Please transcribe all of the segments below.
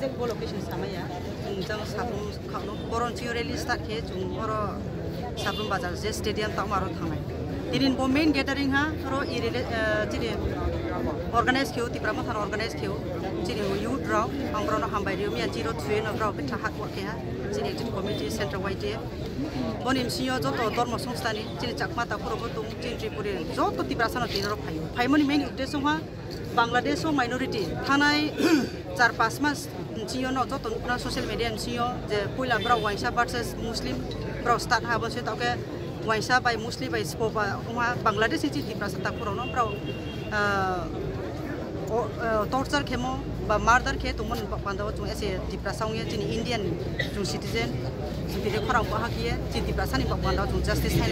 exact bo location samaya jang sabrum khawno boron chi rally start khe chung oro sabrum bazar je stadium ta maro thangnai tinin bo main gathering ha ro chini organize kheu tipra ma thar organize kheu chini youth raw angro no hambai riu mi 03 no raw bitha hak work ha chini executive committee center wide bonim siyo joto dormo সংস্থানি chini chakma ta puro tung chini tripuri joto tipra sano tinoro phayo phaimoni main uddesho ha Bangladesh minority thanai 4-5 mas siyo no joto na social media siyo je puila bra waisa versus muslim bra start ha bose ta ke waisa by muslim by spoba Bangladesh chi tipra sata puro no bra torture khemo ba murder khe tumon pandaw chung ase tipra saung ye chini Indian chung citizen dire khorang pa hakie chi tipra sani pa pandaw chung justice hai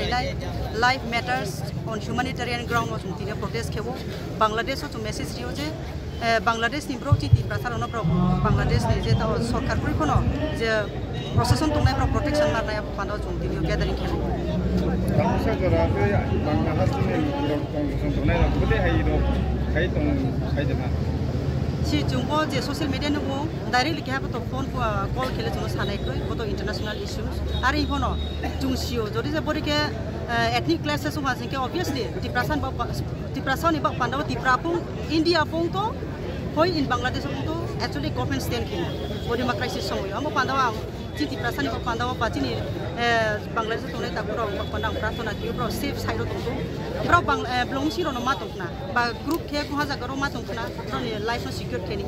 life matters on humanitarian ground chung tine protest khebo Bangladesh chung message rio je Bangladesh ni bro chi tipra sano bro Bangladesh ni je ta sarkar kuri kono je procession tungnai pro protection marnai pa pandaw chung tine gathering khebo Bangsa jora pe Bangladesh ni procession tungnai la bude hai ro hai tong hai jana si jungbo je social media no bo directly ke ha to phone call khele chung sanai koi boto international issues are ihono chung sio jodi je bori ke ethnic classes uma sing ke obviously depression ni ba pandaw tiprapung India pung to hoi in Bangladesh pung to actually government stand kina bodi ma crisis somoy amo pandaw chi depression ni ba pandaw pa chini Bangladesh to nai ta bro pandang pratona ki bro safe side to bro bang blong si ro no ma tokna ba group ke ko haja garo ma tokna bro ni life no secure ke ni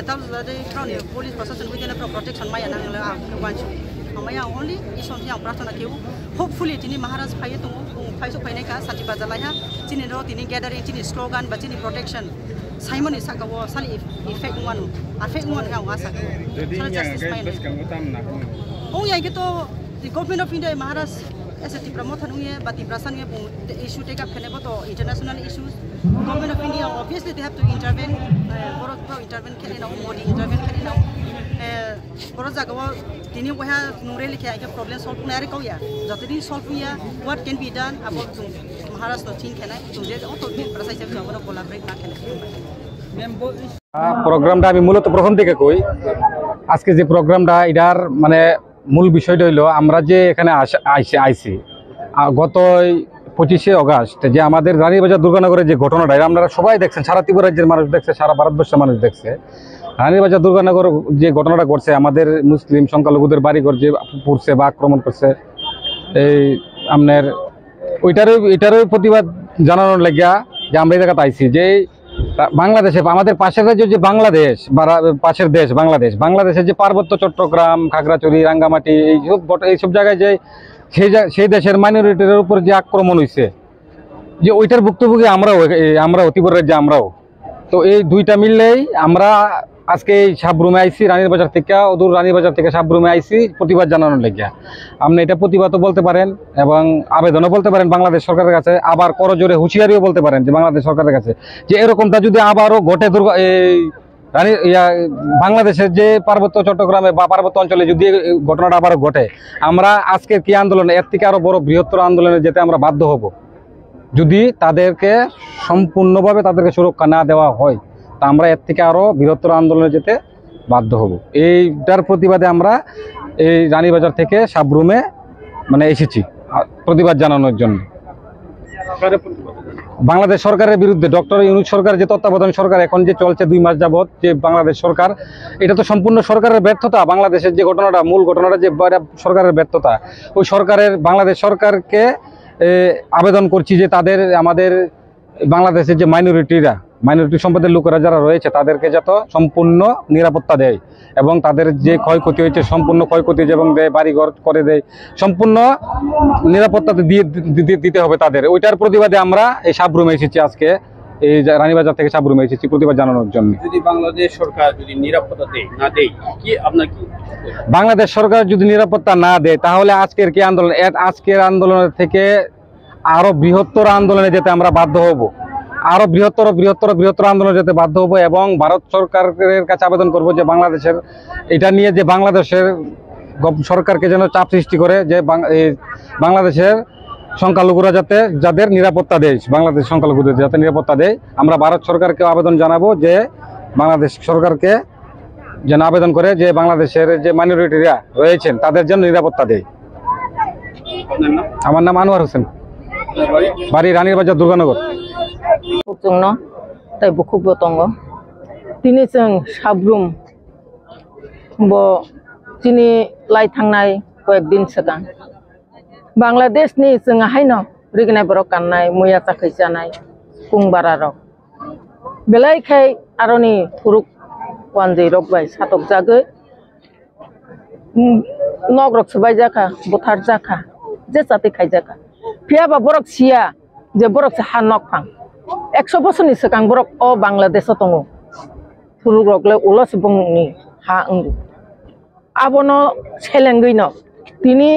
ta de bro ni police protection within pro protection ma yana la wan chu amaya only ison yang pratona ke hopefully tini maharaj phai to phai so phai nei ka sati bazalai ha chini ro tini gathering chini slogan ba chini protection Simon is sakawo sali effect one ha wasa oh ya gitu the government of India Maharaj as a promoter but the person issue take up international issues government of India obviously they have to intervene intervene Modi intervene tini wah nureli kaya problem solve nari kau ya jadi solve ya what can be done about Maharaj no think kena tuje auto prasai sab jawab collaborate na kena প্রোগ্রামটা আমি মূলত প্রথম থেকে কই আজকে যে প্রোগ্রামটা এটার মানে মূল বিষয়টা হলো আমরা যে এখানে আইছি গত 25শে আগস্ট যে আমাদের রানীবাজার দুর্গানগরের যে ঘটনাটা আপনারা সবাই দেখছেন সারা ত্রিপুরা রাজ্যের মানুষ দেখছে সারা ভারতবর্ষের মানুষ দেখছে রানীবাজার দুর্গানগর যে ঘটনাটা ঘটছে আমাদের মুসলিম সংখ্যালঘুদের বাড়িঘর যে পড়ছে বা আক্রমণ করছে এই আপনার ওইটারও প্রতিবাদ জানানোর লাগিয়া যে আমরা এই জায়গাতে আইছি যে বাংলাদেশে আমাদের পাশের রাজ্য যে বাংলাদেশ বা পাশের দেশ বাংলাদেশের যে পার্বত্য চট্টগ্রাম খাগড়াছড়ি রাঙ্গামাটি এইসব জায়গায় যে সেই দেশের মাইনরিটির উপর যে আক্রমণ হয়েছে যে ওইটার ভুক্তভোগী আমরাও ত্রিপুরা রাজ্যে আমরাও তো এই দুইটা মিললেই আমরা আজকে এই সাবরুমে আইছি রানীর বাজার থেকে অদূর রানীর বাজার থেকে সাবরুমে আইছি প্রতিবাদ জানানোর লাগিয়া আপনি এটা প্রতিবাদও বলতে পারেন এবং আবেদনও বলতে পারেন বাংলাদেশ সরকারের কাছে আবার করজোরে হুঁশিয়ারিও বলতে পারেন যে বাংলাদেশ সরকারের কাছে যে এরকমটা যদি আবারও ঘটে বাংলাদেশের যে পার্বত্য চট্টগ্রামে বা পার্বত্য অঞ্চলে যদি ঘটনাটা আবারও ঘটে আমরা আজকের কি আন্দোলন এর থেকে আরও বড় বৃহত্তর আন্দোলনে যেতে আমরা বাধ্য হব যদি তাদেরকে সম্পূর্ণভাবে তাদেরকে সুরক্ষা না দেওয়া হয় তা আমরা এর থেকে আরও বৃহত্তর আন্দোলনে যেতে বাধ্য হব এইটার প্রতিবাদে আমরা এই রানীবাজার থেকে সাবরুমে মানে এসেছি প্রতিবাদ জানানোর জন্য বাংলাদেশ সরকারের বিরুদ্ধে ডক্টর ইউনূস সরকার যে তত্ত্বাবধান সরকার এখন যে চলছে 2 মাস যাবত যে বাংলাদেশ সরকার এটা তো সম্পূর্ণ সরকারের ব্যর্থতা বাংলাদেশের যে ঘটনাটা মূল ঘটনাটা যে সরকারের ব্যর্থতা ওই সরকারের বাংলাদেশ সরকারকে আবেদন করছি যে আমাদের বাংলাদেশের যে মাইনরিটি সম্প্রদায়ের লোকেরা যারা রয়েছে তাদেরকে যত সম্পূর্ণ নিরাপত্তা দেয় এবং তাদের যে ক্ষয়ক্ষতি হয়েছে সম্পূর্ণ ক্ষয়ক্ষতি এবং দেয় বাড়িঘর করে দেয় সম্পূর্ণ নিরাপত্তা দিতে হবে তাদের ওইটার প্রতিবাদে আমরা এই সাবরুমে এসেছি আজকে এই রানীবাজার থেকে সাবরুমে এসেছি প্রতিবাদ জানানোর জন্য যদি বাংলাদেশ সরকার যদি নিরাপত্তা না দেয় কি আপনার কি বাংলাদেশ সরকার যদি নিরাপত্তা না দেয় তাহলে আজকের আন্দোলনের থেকে আরো বৃহত্তর আন্দোলনে যেতে আমরা বাধ্য হব আরো বৃহত্তর আন্দোলনে যেতে বাধ্য হব এবং ভারত সরকারের কাছে আবেদন করব যে বাংলাদেশের এটা নিয়ে যে বাংলাদেশের সরকারকে যেন চাপ সৃষ্টি করে যে বাংলাদেশের সংখ্যালঘুরা যাদের নিরাপত্তা দেয় বাংলাদেশ সংখ্যালঘুদের যাতে নিরাপত্তা দেয় আমরা ভারত সরকারকে আবেদন জানাবো যে বাংলাদেশ সরকারকে যেন আবেদন করে যে বাংলাদেশের যে মাইনরিটিরা রয়েছেন তাদের জন্য নিরাপত্তা দেয়। আমার নাম আনোয়ার হোসেন, বাড়ি রানীর বাজার, দুর্গানগর। তাই বুকুব বতঙ্গ তিনি जों साब्रुम তিনি লাই थांनाय কয়েকদিন सिगां बांग्लादेशनि जों हायनो रिगनाय बर' गाननाय मैया चाखै जानाय कुंबारा रक बेलायखाय आरनि फुरुक वानजै रक बाय सातक जागो नगरक सबाय जाखा बुथार जाखा जे जाति खाय जाखा फियाबा बरक सिया जे बरक हा नक फां 100 বছরनि सिगां बरक अ बांग्लादेशआव दङ फुरुक रकले उलस बंनि हा अंगु आबनो सेलेंगैनो তিনি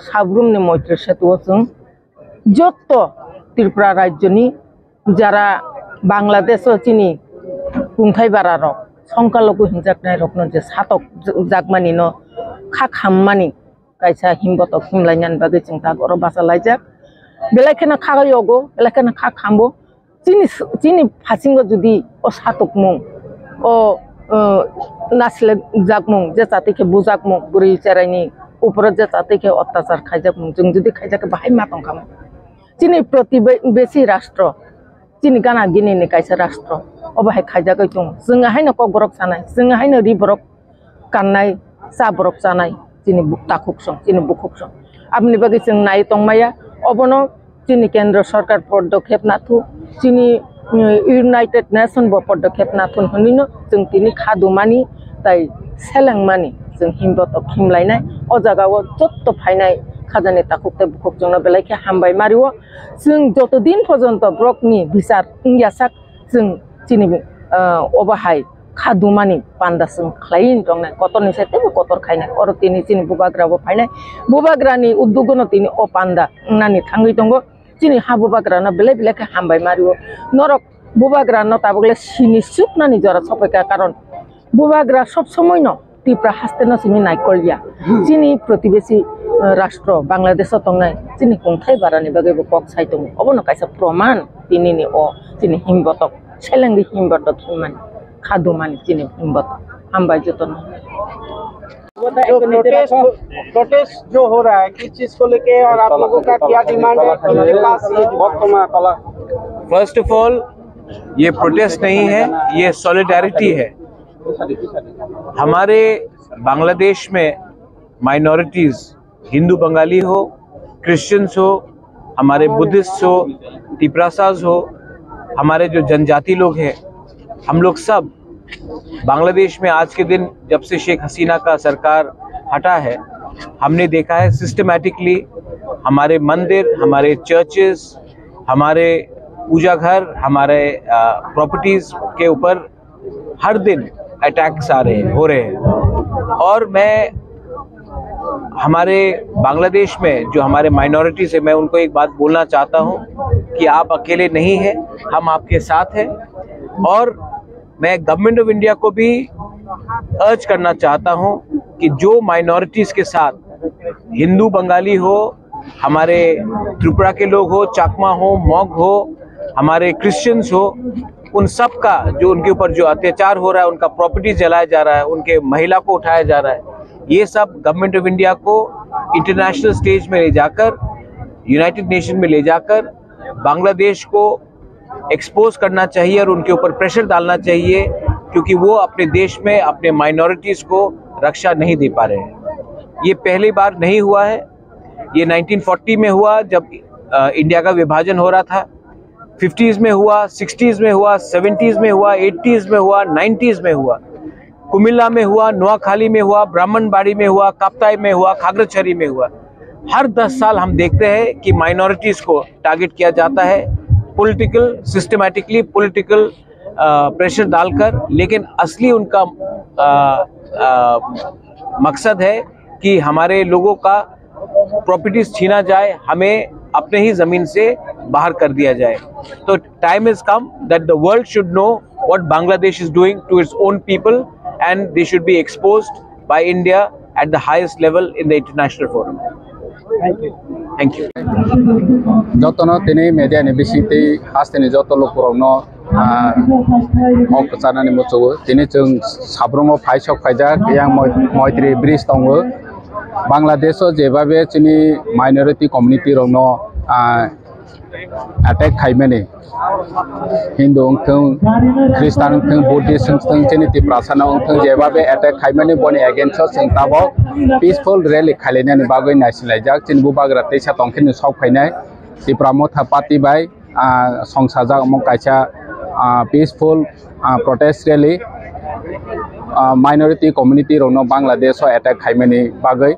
সাব্রুমনি মৈত্র সেতুও जों যত ত্রিপুরা রাজ্যনি যারা বাংলাদেশও চিনি কুংথাই বারা রক সংখ্যালঘু হিংসাকনাय রকनो जे सातक जागमानि न खा खाममानि कायसा हिमबतक हिमलायनान बागै जों दा गर बासा लायजाक बेलायखेना खागयगो बेलायखेना खा खामबो चिनि फासिंगो जुदि अ सातक मुं अ नासले जागमुं जे जातिके बुजागमुं बुरै चेरायनि ऊपर जे जातिके अत्याचार खायजागमुं जों जुदि खायजाके बाहाय मातं खामो चिनि प्रतिबेशी राष्ट्र चिनि गाना गिनिनि कायसा राष्ट्र अबाहाय खायजागै दं जों हायनो कगरक जानाय जों हायनो रिबरक गाननाय साबरक जानाय चिनि बुक्ताखुकसं चिनि बुखुकसं आबनि बागै जों नाय तंमाया अबनो चिनि केंद्र सरकार पदक्षेप नाथु चिनि यूनाइटेड नेशन ब पदक्षेप नाथुन हनिनो जों तिनि खादुमानि ताय सेलेंमानि जों हिमबतक हिमलायनाय अ जागाव जत्त फायनाय खाजानि ताखुकते बुखुकजोंनो बेलायखे हामबाय मारिव जों जत दिन पर्यन्त ब्रकनि बिसार इंयासाक जों चिनि अबाहाय खादुमानि पान्दासों ख्लाइन दंनाय कतरनि सेते कतर खायनाय अर तिनि चिनि बुबाग्राबो फायनाय बुबाग्रानि उद्दुगनो तिनि अ पान्दा नानि थांगै दंगो चिनि हा बुबाग्राना बेले बेलेखे हामबाय मारिव नरक बुबाग्रानो ताबगले सिनि सुकनानि जरा सफैका कारण बुबाग्रा सब समय न ত্রিপুরা হাস্তেनो सिनि नायकलिया चिनि प्रतिबेशी राष्ट्र बांग्लादेश दंनाय चिनि कुंथाय बारानि बागैबो कक साइदं अबनो कायसा प्रमाण तिनिनि अ चिनि हिमबतक सेलेंगि हिमबतक हिमान खादुमानि चिनि हिमबतक हामबाय जतन प्रोटेस्ट जो हो रहा है किस चीज को लेके और आप लोगों का क्या डिमांड है किनके पास फर्स्ट ऑफ ऑल ये प्रोटेस्ट नहीं है, ये सॉलिडारिटी है। हमारे बांग्लादेश में माइनॉरिटीज़ हिंदू बंगाली हो, क्रिश्चियंस हो, हमारे बुद्धिस्ट हो, तिप्रासाज हो, हमारे जो जनजाति लोग हैं, हम लोग सब बांग्लादेश में आज के दिन जब से शेख हसीना का सरकार हटा है हमने देखा है सिस्टमैटिकली हमारे मंदिर, हमारे चर्चेस, हमारे पूजा घर, हमारे प्रॉपर्टीज़ के ऊपर हर दिन अटैक्स आ रहे हैं, हो रहे हैं। और मैं हमारे बांग्लादेश में जो हमारे माइनॉरिटीज़ है मैं उनको एक बात बोलना चाहता हूँ कि आप अकेले नहीं हैं, हम आपके साथ हैं। और मैं गवर्नमेंट ऑफ इंडिया को भी अर्ज करना चाहता हूँ कि जो माइनॉरिटीज़ के साथ हिंदू बंगाली हो, हमारे त्रिपुरा के लोग हो, चाकमा हो, मॉग हो, हमारे क्रिश्चियंस हो, उन सब का जो उनके ऊपर जो अत्याचार हो रहा है, उनका प्रॉपर्टी जलाया जा रहा है, उनके महिला को उठाया जा रहा है, ये सब गवर्नमेंट ऑफ इंडिया को इंटरनेशनल स्टेज में ले जाकर, यूनाइटेड नेशन में ले जाकर बांग्लादेश को एक्सपोज करना चाहिए और उनके ऊपर प्रेशर डालना चाहिए क्योंकि वो अपने देश में अपने माइनॉरिटीज़ को रक्षा नहीं दे पा रहे हैं। ये पहली बार नहीं हुआ है, ये 1940 में हुआ जब इंडिया का विभाजन हो रहा था, 50s में हुआ, 60s में हुआ, 70s में हुआ, 80s में हुआ, 90s में हुआ, कुमिल्ला में हुआ, नोआखाली में हुआ, ब्राह्मणबाड़ी में हुआ, काप्ताई में हुआ, खागड़ाछड़ी में हुआ। हर 10 साल हम देखते हैं कि माइनॉरिटीज़ को टारगेट किया जाता है पॉलिटिकल, सिस्टमैटिकली पॉलिटिकल प्रेशर डालकर, लेकिन असली उनका मकसद है कि हमारे लोगों का प्रॉपर्टीज छीना जाए, हमें अपने ही ज़मीन से बाहर कर दिया जाए। तो time is come that the world should know what Bangladesh is doing to its own people and they should be exposed by India at the highest level in the international forum. Thank you. जतन तीन media ने बेसिते हास्ते जत लोक हक जानानै मोसौवो दिनै जों साब्रुमो फाइसक फाइजाक yang मैत्री bridge दङ बांलादेशआव जेबाबे जोंनि माइनरिटी कम्युनिटी रनो अटैक खाइमाने हिंदू अंथों ख्रिस्टान अंथों बुद्धिस्ट अंथों जोंनि तिप्रासाना अंथों जेबाबे अटैक खाइमाने बने एगेंस्ट जों ताबो पीसफुल रैली खालायनानै बागै नायसिलायजाक जोंबो बाग्रा दैसा तंखिनो सावफायनाय तिप्रामो थापाति बाय संसाजा अमक कायसा peaceful protest rally minority community रनो बांग्लादेश अटैक खाइमाने बागै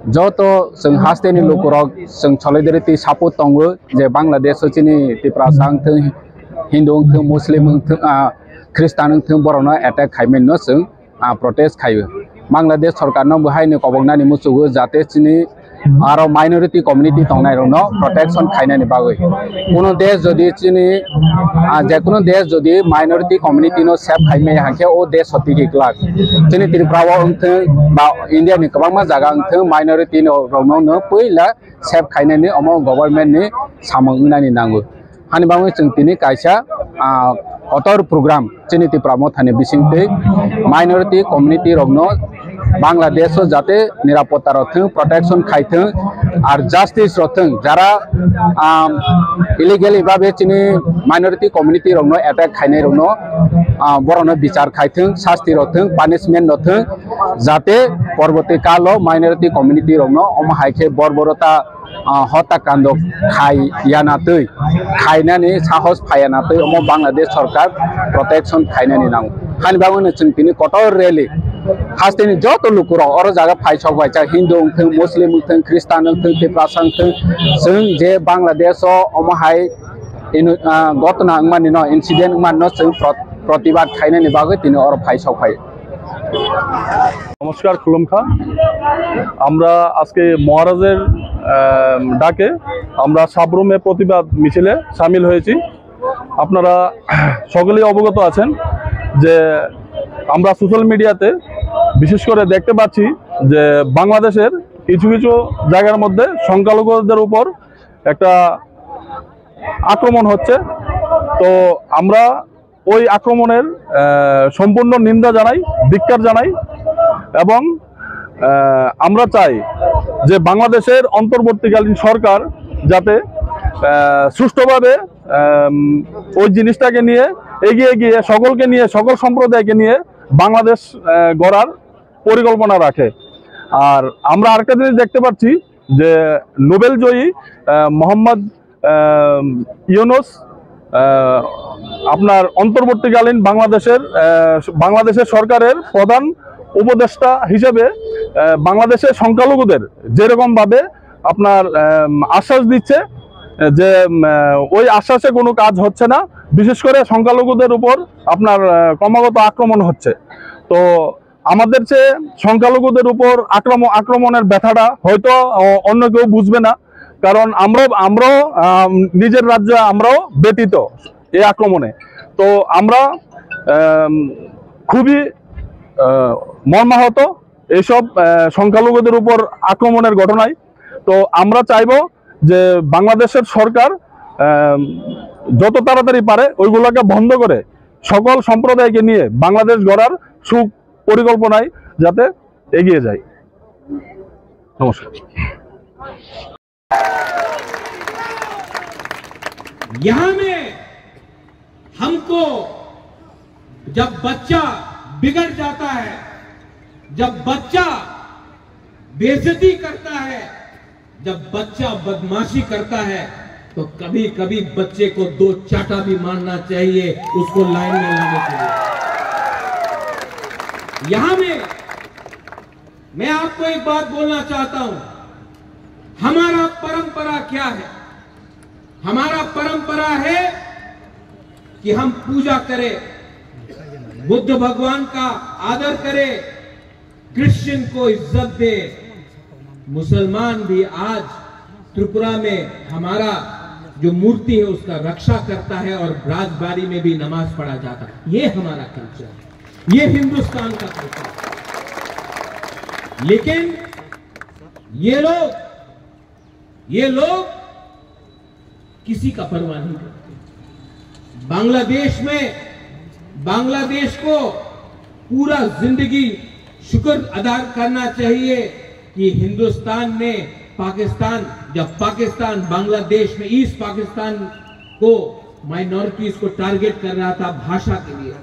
जो तो जों हास्टेनि लोकरक जों सलिडारिटी सपोर्ट दङ जे बांग्लादेश जोंनि तिप्रासा अंथों हिंदू अंथों मुस्लिम अंथों ख्रिस्टान अंथों बरनो अटैक खाइमाने जों प्रोटेस्ट खायो बांग्लादेश सरकारनो बहायनो कबंनानि मुसुगो जाते जोंनि आरो माइनरिटी कम्युनिटी तंनाय रनो प्रोटेक्शन खाइनानि बागै कोनो देश जदि जोंनि जेकुनो देश जदि माइनरिटी कम्युनिटी नो सेफ खाइमे हाके ओ देश सतिगि क्लाक जोंनि त्रिपुराव अंथों बा इंडिया नि गोबां जागा अंथों माइनरिटी नो रनो नो पहिला सेफ खाइनानि अमो गवर्नमेंट नि सामंनानि नांगो हानि बाङै जों तिनि कायसा अतर प्रोग्राम जोंनि त्रिपुराव थाने बिसिंते माइनरिटी कम्युनिटी रनो बांग्लादेश जाते निरापत्ता रथों प्रोटेक्शन खाइथों और जस्टिस रथों जरा इलिगेल भावे जोंनि माइनरिटी कम्युनिटी रनो अटैक खाइनाय रनो बरनो विचार खाइथों शास्ति रथों पानिशमेंट रथों जाते परवर्ती कालो माइनरिटी कम्युनिटी रनो अम हाइके बर्बरता हत्याकांड खाइयानातै खाइनानै साहस फायानातै अम बांग्लादेश सरकार प्रोटेक्शन खाइनानै नांगौ हानि बाङैनो जों दिनै कटर रैली हास्टेनि जत लुकुर और जगह फाइसक फाइसा हिंदू अंथों मुस्लिम अंथों ख्रिस्टान अंथों तिप्रासा अंथों जों जे बांग्लादेश अमहाय घटना मानि न इन्सिडेंट मानो जों प्रतिबाद खाइनायनि बागै दिनै और फाइसक फाइ नमस्कार खुलुमखा আমরা আজকে মহারাজের ডাকে আমরা সাবরুমে প্রতিবাদ মিছিলে শামিল হয়েছি আপনারা সকলেই অবগত আছেন যে আমরা সোশ্যাল মিডিয়াতে বিশেষ করে দেখতে পাচ্ছি যে বাংলাদেশের কিছু কিছু জায়গার মধ্যে সংখ্যালঘুদের উপর একটা আক্রমণ হচ্ছে তো আমরা ওই আক্রমণের সম্পূর্ণ নিন্দা জানাই ধিক্কার জানাই এবং আমরা চাই যে বাংলাদেশের অন্তর্বর্তীকালীন সরকার যাতে সুষ্ঠুভাবে ওই জিনিসটাকে নিয়ে এগিয়ে গিয়ে সকলকে নিয়ে সকল সম্প্রদায়কে নিয়ে বাংলাদেশ গড়ার পরিকল্পনা রাখে আর আমরা আরেকটা জিনিস দেখতে পাচ্ছি যে নোবেল জয়ী মোহাম্মদ ইউনুস আপনার অন্তর্বর্তীকালীন বাংলাদেশের সরকারের প্রধান উপদেষ্টা হিসেবে বাংলাদেশের সংখ্যালঘুদের যেরকম ভাবে আপনার আশ্বাস দিচ্ছে যে ওই আশ্বাসে কোনো কাজ হচ্ছে না বিশেষ করে সংখ্যালঘুদের উপর আপনার ক্রমাগত আক্রমণ হচ্ছে তো আমাদের চেয়ে সংখ্যালঘুদের উপর আক্রমণের ব্যথাটা হয়তো অন্য কেউ বুঝবে না কারণ আমরাও নিজের রাজ্যে আমরাও ব্যতীত এই আক্রমণে তো আমরা খুবই মর্মাহত এইসব সংখ্যালঘুদের উপর আক্রমণের ঘটনায় তো আমরা চাইবো যে বাংলাদেশের সরকার যত তাড়াতাড়ি পারে ওইগুলোকে বন্ধ করে সকল সম্প্রদায়কে নিয়ে বাংলাদেশ গড়ার সুপরিকল্পনায় যাতে এগিয়ে যায় নমস্কার यहाँ में हमको जब बच्चा बिगड़ जाता है जब बच्चा बेइज्जती करता है जब बच्चा बदमाशी करता है तो कभी कभी बच्चे को दो चाटा भी मारना चाहिए उसको लाइन में लाने के लिए यहां में मैं आपको एक बात बोलना चाहता हूं हमारा परंपरा क्या है हमारा परंपरा है कि हम पूजा करें बुद्ध भगवान का आदर करें क्रिश्चियन को इज्जत दे मुसलमान भी आज त्रिपुरा में हमारा जो मूर्ति है उसका रक्षा करता है और राजबाड़ी में भी नमाज पढ़ा जाता है ये हमारा कल्चर है ये हिंदुस्तान का कल्चर है लेकिन ये लोग किसी का परवाह नहीं करते बांग्लादेश को पूरा जिंदगी शुक्र अदा करना चाहिए कि हिंदुस्तान ने जब पाकिस्तान बांग्लादेश में ईस्ट पाकिस्तान को माइनॉरिटीज को टारगेट कर रहा था भाषा के लिए,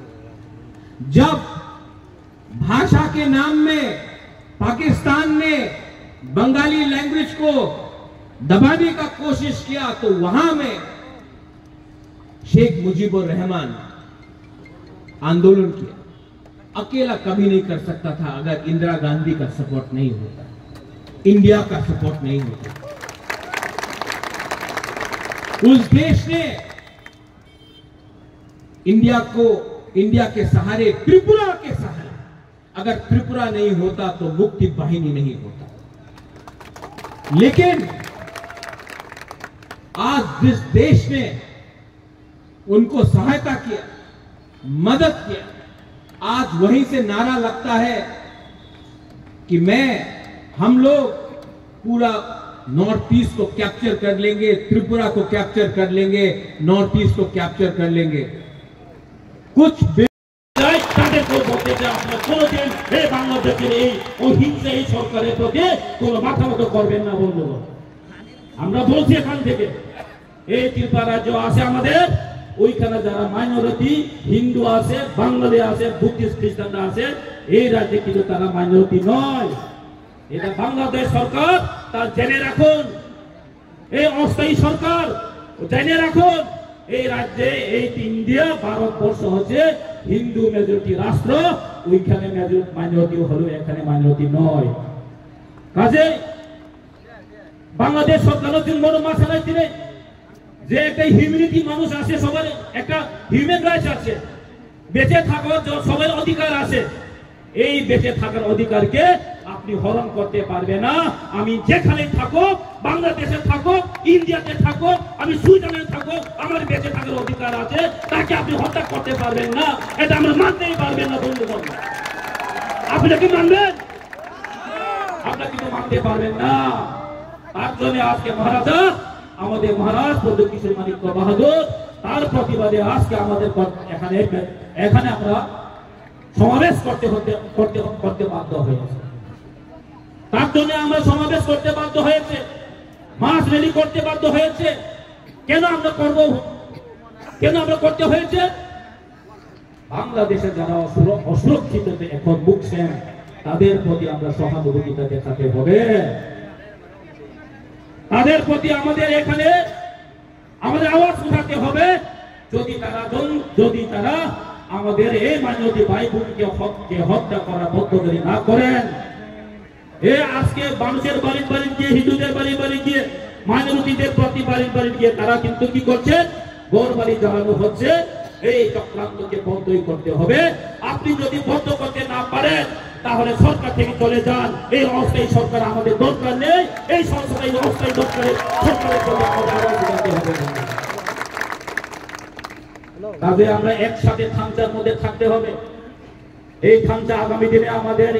जब भाषा के नाम में पाकिस्तान ने बंगाली लैंग्वेज को दबाने का कोशिश किया, तो वहां में शेख मुजीबुर रहमान आंदोलन किया। अकेला कभी नहीं कर सकता था अगर इंदिरा गांधी का सपोर्ट नहीं होता, इंडिया का सपोर्ट नहीं होता। उस देश ने इंडिया के सहारे, त्रिपुरा के सहारे, अगर त्रिपुरा नहीं होता तो मुक्ति वाहिनी नहीं होता। लेकिन आज जिस देश ने उनको सहायता किया, मदद किया, आज वहीं से नारा लगता है कि हम लोग पूरा नॉर्थ ईस्ट को कैप्चर कर लेंगे, त्रिपुरा को कैप्चर कर लेंगे, नॉर्थ ईस्ट को कैप्चर कर लेंगे। कुछ সরকারের প্রতি কোনো মাথা মতো করবেন না বন্ধুগণ। আমরা বলছি এখান থেকে এই ত্রিপুরা রাজ্য আছে আমাদের, ওইখানে যারা মাইনরিটি হিন্দু আছে, বাঙালি আছে, বুদ্ধিস্ট খ্রিস্টানরা আছে, এই রাজ্যে কিন্তু তারা মাইনরিটি নয়। এটা বাংলাদেশ সরকার তা জেনে রাখুন, এই অস্থায়ী সরকার জেনে রাখুন, এই রাজ্যে এই ইন্ডিয়া ভারতবর্ষ হচ্ছে হিন্দু মেজরিটি রাষ্ট্র, ওইখানে মাইনরিটি হলো, এখানে মাইনরিটি নয়। কাজে বাংলাদেশ সরকার বড় মাসালায় দিলে যে একটা হিউম্যানিটি মানুষ আছে, সবার একটা হিউম্যান রাইটস আছে, বেঁচে থাকার সবার অধিকার আছে। এই বেঁচে থাকার অধিকারকে আপনি হরণ করতে পারবে না। আমি যেখানে থাকো, বাংলাদেশে থাকো, ইন্ডিয়াতে থাকো, আমি সুইজারল্যান্ডে থাকো, আমার বেঁচে থাকার অধিকার আছে, তাকে আপনি হত্যা করতে পারবেন না। এটা আমরা মানতেই পারবেন না বন্ধুগণ। আপনি কি মানবেন? আপনারা কিন্তু মানতে পারবেন না। তার জন্য আজকে মহারাজা, আমাদের মহারাজ প্রদ্যোৎ কিশোর মানিক্য বাহাদুর, তার প্রতিবাদে আজকে আমাদের এখানে আমরা সমাবেশ করতে বাধ্য হয়েছে। তার জন্য আমরা সমাবেশ করতে বাধ্য হয়েছে, মাস র্যালি করতে বাধ্য হয়েছে। কেন আমরা করব? কেন আমরা করতে হয়েছে? বাংলাদেশে যারা অসুরক্ষিত এখন ভুগছেন, তাদের প্রতি আমরা সহানুভূতিটা দেখাতে হবে। তাদের প্রতি আমাদের এখানে আমাদের আওয়াজ উঠাতে হবে। যদি তারা আমাদের এই মাইনরিটি ভাই বোনকে হত্যা করা বন্ধ না করেন, আজকে মানুষের বাড়ি বাড়ি গিয়ে, হিন্দুদের বাড়ি বাড়ি গিয়ে, মাইনরিটিদের প্রতি বাড়ি বাড়ি গিয়ে তারা কিন্তু কি করছে? ঘর বাড়ি জ্বালানো হচ্ছে। এই চক্রান্তকে বন্ধই করতে হবে। আপনি যদি বন্ধ করতে না পারেন, তাহলে সরকার থেকে চলে যান। এই অস্থায়ী সরকার আমাদের দরকার নেই। এই অস্থায়ী সরকারের তবে আমরা একসাথে থামচার মধ্যে থাকতে হবে। এই থামচা আগামী দিনে আমাদের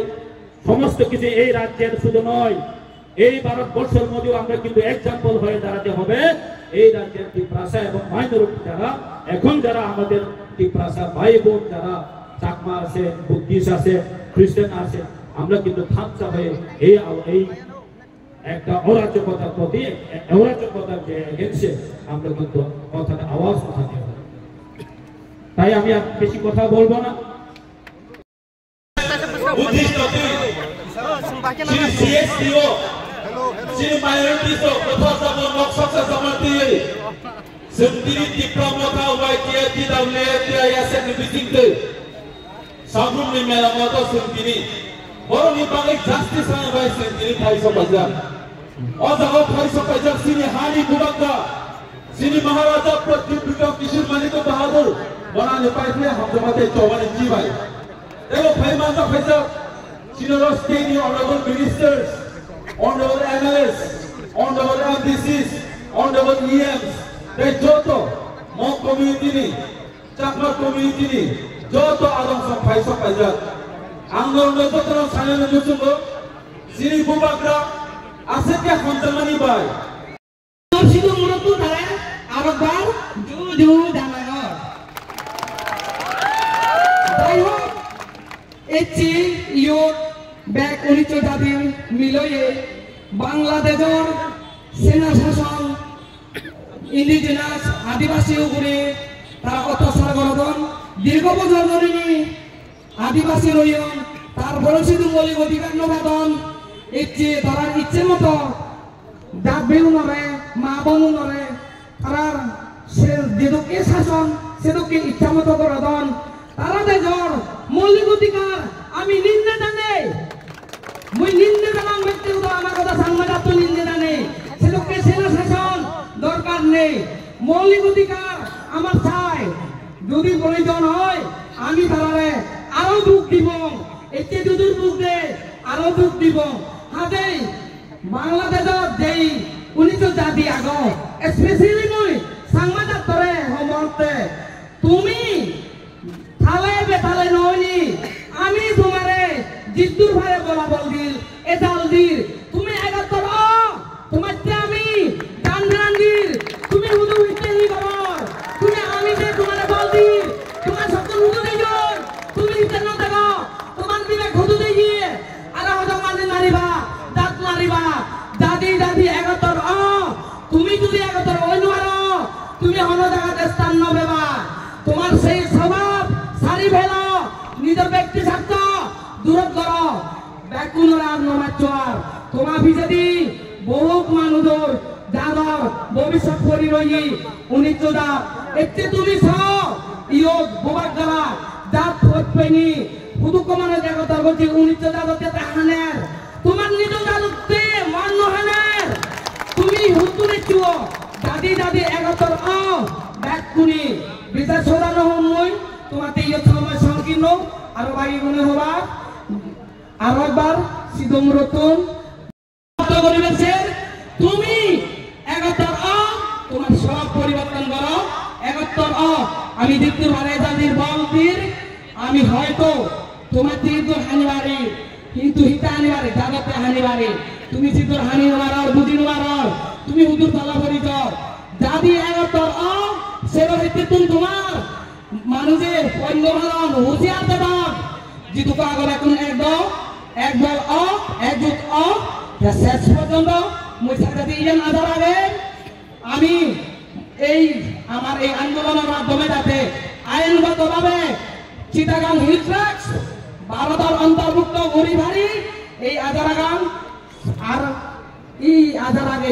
সমস্ত কিছু এই রাজ্যের শুধু নয়, এই ভারতবর্ষের মধ্যেও আমরা কিন্তু এক্সাম্পল হয়ে দাঁড়াতে হবে। এই রাজ্যের ত্রিপুরা এবং মাইনরিটি যারা আমাদের ত্রিপুরা ভাই বোন যারা চাকমা আছে, বুদ্ধিস্ট আছে, খ্রিস্টান আছে, আমরা কিন্তু থামচা হয়ে এই একটা অরাজকতার প্রতি, অরাজকতার যে এগেন্সে আমরা কিন্তু কথাটা আওয়াজ উঠাতে হবে। তাই আমি আর বেশি কথা বলবো না। महाराजा प्रद्युत किशोर मानिक्य बहादुर बनाने पाए हम जमाते 54 जी भाई देखो भाई माता फैसा senior state honorable ministers, honorable MLAs, honorable MDCs, honorable EMs, they joto Hmong community ni, Chakma community ni, joto adong sa paisa angor no joto no sana no joto sini bubakra asetya hamzamani bai sido murutu dara arokbar ju dana এচি ইয়ত back উনিচ জাতি মিলয়ে বাংলাদেশর সেনা শাসন indigenous আদিবাসী উপরে তারা অত্যাচার করতন দীর্ঘ বছর ধরে আদিবাসী রইন তারপরে শুধু মৌলিক অধিকার নবাদন ইচ্ছে তারা ইচ্ছে মতো ডাক বেউ নরে মা বনু নরে তারার সে যেদকে শাসন সেদকে ইচ্ছা মতো করতন তারা দেশর মৌলিক অধিকার আমি নিন্দে জানে মুই নিন্দে জানাম ব্যক্তিগত আমার কথা সাংবাদিক নিন্দে জানে সেদকে সেনা শাসন দরকার নেই মৌলিক অধিকার আমার চাই যদি প্রয়োজন হয় আমি তারারে আরো দুঃখ দিব এতে দুদুর বুক দে আরো দুঃখ দিব হাতে বাংলাদেশত যেই 19 জাতি আগ স্পেশালি মই সাংবাদিক তরে সমর্থে তুমি থালে বেতালে নইনি আমি তোমারে জিদ্দুর ভাই বলাবল দিল এজাল দিল তুমি 71 তোমার আমি গান দিল তুমি হুদু হইতে নি খবর তুমি আমি যে তোমারে বল দিল তোমার সব হুদু দেই তুমি হিতে না দেখো তোমার বিবেক হুদু দেই আর হয়তো মানে নারিবা দাঁত নারিবা দাদি 71 তুমি যদি 71 হই নরো তুমি হন জায়গাতে স্থান নবেবা তোমার সেই স্বভাব সারি ফেলো নিজের ব্যক্তি স্বার্থ দূর করো ব্যাকুনরা নমাচর তোমার বিজেদি বহুত মানুষের যাদর ভবিষ্যৎ করি রই 19 জাত এতে তুমি ছাও ইয়ত বোবাক গলা জাত ফটপেনি শুধু কমানো জায়গা বলছি 19 জাততে তাহানের তোমার নিজ জাততে মান নহানের তুমি হুতুনে চুও দাদি 71 ব্যাকুনি বিচার সরানো হই তোমাতে ইয়ত সময় সংকীর্ণ আর বাকি মনে হবা আর একবার সিদম রতন পরিবেশের তুমি 71 তোমার সব পরিবর্তন করো 71 আমি দিতে পারে জাতির বলতির আমি হয়তো তোমার দিকে হানিবারে কিন্তু হিতা হানিবারে জাগতে হানিবারে তুমি সিদর হানি মারার বুঝি মারার তুমি হুদুর তালা পরিচয় জাতি 71 সেবা হইতে তোমার মানুষের পণ্য ভালন হুঁশিয়ার দেবান জিতু আগর এখন এক বল একজুট শেষ পর্যন্ত মই সাথে ইলেন আধার আগে আমি এই আমার এই আন্দোলনের মাধ্যমে যাতে আইনগতভাবে চিটাগাং হিল ট্রাক্স ভারতের অন্তর্ভুক্ত গড়ি ভারী এই আধারাগাং আর এই আধার আগে